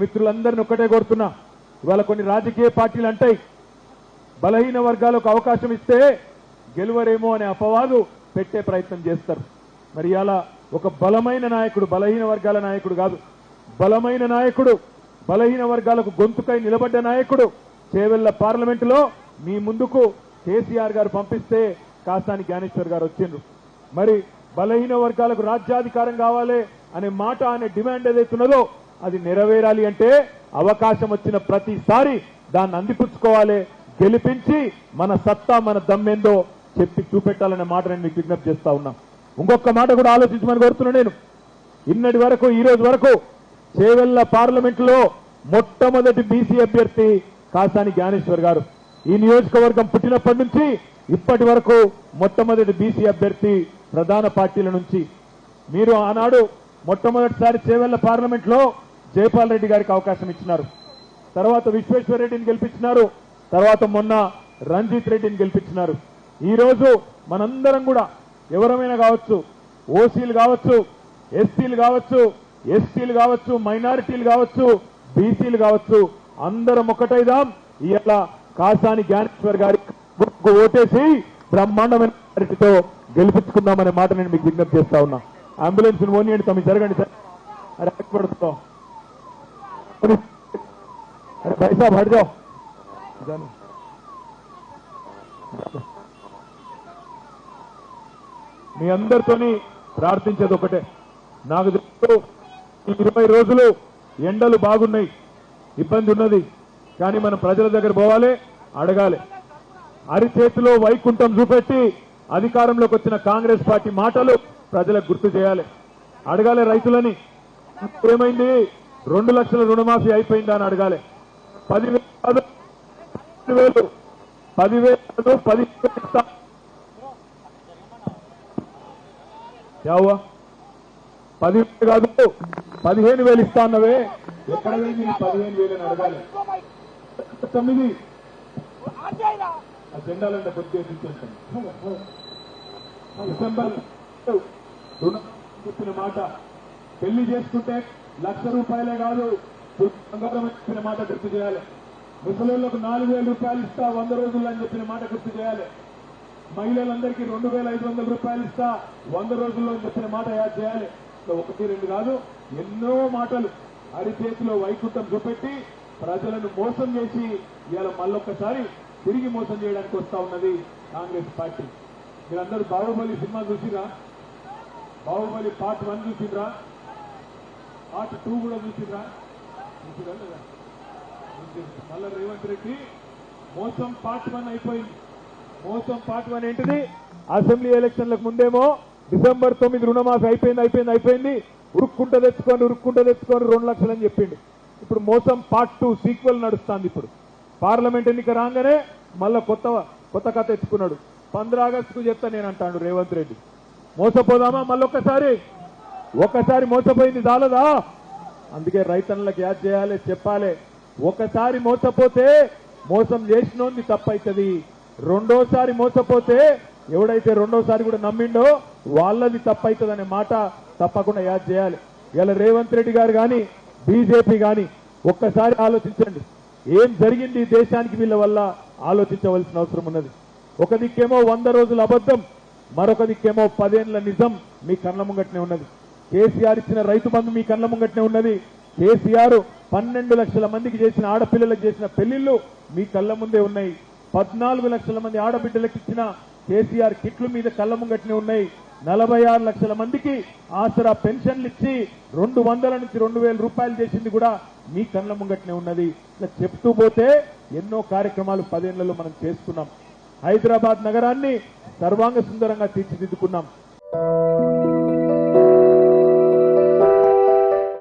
మిత్రులందరిని ఒకటే కోరుతున్నా, ఇవాళ కొన్ని రాజకీయ పార్టీలు అంటాయి బలహీన వర్గాలకు అవకాశం ఇస్తే గెలువరేమో అనే అపవాదు పెట్టే ప్రయత్నం చేస్తారు. మరి అలా ఒక బలమైన నాయకుడు, బలహీన వర్గాల నాయకుడు కాదు, బలమైన నాయకుడు, బలహీన వర్గాలకు గొంతుకై నిలబడ్డ నాయకుడు చేవెళ్ల పార్లమెంటులో మీ ముందుకు కేసీఆర్ గారు పంపిస్తే కాసాని జ్ఞానేశ్వర్ గారు వచ్చిండ్రు. మరి బలహీన వర్గాలకు రాజ్యాధికారం కావాలి అనే మాట, అనే డిమాండ్ ఏదైతున్నదో అది నెరవేరాలి అంటే అవకాశం వచ్చిన ప్రతిసారి దాన్ని అందిపుచ్చుకోవాలి, గెలిపించి మన సత్తా మన దమ్మేందో చెప్పి చూపెట్టాలనే మాట నేను మీకు విజ్ఞప్తి చేస్తా ఉన్నా. ఇంకొక మాట కూడా ఆలోచించమని కోరుతున్నా. నేను ఇన్నటి వరకు, ఈ రోజు వరకు చేవెళ్ల పార్లమెంటులో మొట్టమొదటి బీసీ అభ్యర్థి కాసాని జ్ఞానేశ్వర్ గారు. ఈ నియోజకవర్గం పుట్టినప్పటి నుంచి ఇప్పటి వరకు మొట్టమొదటి బీసీ అభ్యర్థి ప్రధాన పార్టీల నుంచి. మీరు ఆనాడు మొట్టమొదటిసారి చేవెళ్ల పార్లమెంట్లో జైపాల్ రెడ్డి గారికి అవకాశం ఇచ్చినారు, తర్వాత విశ్వేశ్వర రెడ్డిని గెలిపించినారు, తర్వాత మొన్న రంజిత్ రెడ్డిని గెలిపించినారు. ఈ రోజు మనందరం కూడా ఎవరమైనా కావచ్చు, ఓసీలు కావచ్చు, ఎస్సీలు కావచ్చు, ఎస్టీలు కావచ్చు, మైనారిటీలు కావచ్చు, బీసీలు కావచ్చు, అందరం ఒకటైదాం. ఇవాళ కాసాని జ్ఞానేశ్వర్ గారి ఓటేసి బ్రహ్మాండమైన తో గెలిపించుకుందామనే మాట నేను మీకు విజ్ఞప్తి చేస్తా ఉన్నా. అంబులెన్స్ ఓనియండి, తమ జరగండి సార్. అరే పడుతాం, అరే పైసా పడదాం. మీ అందరితోని ప్రార్థించేది ఒకటే, నాకు తెలుసు ఈ 20 రోజులు ఎండలు బాగున్నాయి, ఇబ్బంది ఉన్నది, కానీ మనం ప్రజల దగ్గర పోవాలి, అడగాలి. అరిచేతిలో వైకుంఠం చూపెట్టి అధికారంలోకి వచ్చిన కాంగ్రెస్ పార్టీ మాటలు ప్రజలకు గుర్తు చేయాలి, అడగాలి. రైతులని ఏమైంది, 2 లక్షల రుణమాఫీ అయిపోయిందా అని అడగాలి. 10,000 ఇస్తా, 10,000 కాదు 15,000 ఇస్తా అన్నవే, ఎక్కడ పోయింది 15,000 అని అడగాలి. 9 జెండాలంటే కొద్దిగా డిసెంబర్ చెప్పిన మాట, పెళ్లి చేసుకుంటే ₹1,00,000 కాదు బంగారం చెప్పిన మాట గుర్తు చేయాలి. ముసలిళ్లకు ₹4,000 ఇస్తా 100 రోజుల్లో అని చెప్పిన మాట గుర్తు చేయాలి. మహిళలందరికీ ₹2,500 ఇస్తా 100 రోజుల్లో అని చెప్పిన మాట యాద్ చేయాలి. 1, 2 కాదు, ఎన్నో మాటలు అరిచేతిలో వైకుంఠం చూపెట్టి ప్రజలను మోసం చేసి ఇవాళ మళ్ళొక్కసారి తిరిగి మోసం చేయడానికి వస్తా ఉన్నది కాంగ్రెస్ పార్టీ. మీరందరూ బాహుబలి సినిమా చూసిరా? బాహుబలి పార్ట్ 1 చూసిరా? పార్ట్ 2 కూడా చూసిరా? లేదా? మళ్ళా రేవంత్ రెడ్డి మోసం పార్ట్ 1 అయిపోయింది. మోసం పార్ట్ 1 ఏంటిది? అసెంబ్లీ ఎలక్షన్లకు ముందేమో డిసెంబర్ 9 రుణమాఫీ అయిపోయింది, ఉరుక్కుంట తెచ్చుకొని 2 లక్షలు అని చెప్పిండు. ఇప్పుడు మోసం పార్ట్ 2 సీక్వెల్ నడుస్తుంది. ఇప్పుడు పార్లమెంట్ ఎన్నిక రాగానే మళ్ళా కొత్త కథ తెచ్చుకున్నాడు. 15 ఆగస్టుకు చెప్తా నేను అంటాడు రేవంత్ రెడ్డి. మోసపోదామా మళ్ళొక్కసారి? ఒకసారి మోసపోయింది చాలదా? అందుకే రైతన్నలకు యాద్ చేయాలి, చెప్పాలి. ఒకసారి మోసపోతే మోసం చేసినోంది తప్పైతుంది, రెండోసారి మోసపోతే ఎవడైతే రెండోసారి కూడా నమ్మిండో వాళ్ళది తప్పైతుందనే మాట తప్పకుండా యాద్ చేయాలి. ఇలా రేవంత్ రెడ్డి గారు కానీ బీజేపీ కానీ ఒక్కసారి ఆలోచించండి, ఏం జరిగింది ఈ దేశానికి వీళ్ళ వల్ల ఆలోచించవలసిన అవసరం ఉన్నది. ఒక దిక్కేమో 100 రోజుల అబద్ధం, మరొక దిక్కేమో 10 ఏళ్ల నిజం మీ కళ్ళ ముంగట్నే ఉన్నది. కేసీఆర్ ఇచ్చిన రైతు బంధు మీ కళ్ళ ముంగట్నే ఉన్నది. కేసీఆర్ 12 లక్షల మందికి చేసిన ఆడపిల్లలకు చేసిన పెళ్లిళ్లు మీ కళ్ళ ముందే ఉన్నాయి. 14 లక్షల మంది ఆడబిడ్డలకు ఇచ్చిన కేసీఆర్ కిట్లు మీద కళ్ళ ముంగట్నే ఉన్నాయి. 46 లక్షల మందికి ఆసరా పెన్షన్లు ఇచ్చి 200 నుంచి 2,000 రూపాయలు చేసింది కూడా మీ కళ్ళ ముంగట్నే ఉన్నది. ఇట్లా చెప్తూ పోతే ఎన్నో కార్యక్రమాలు 10 ఏళ్లలో మనం చేసుకున్నాం. హైదరాబాద్ నగరాన్ని సర్వాంగ సుందరంగా తీర్చిదిద్దుకున్నాం.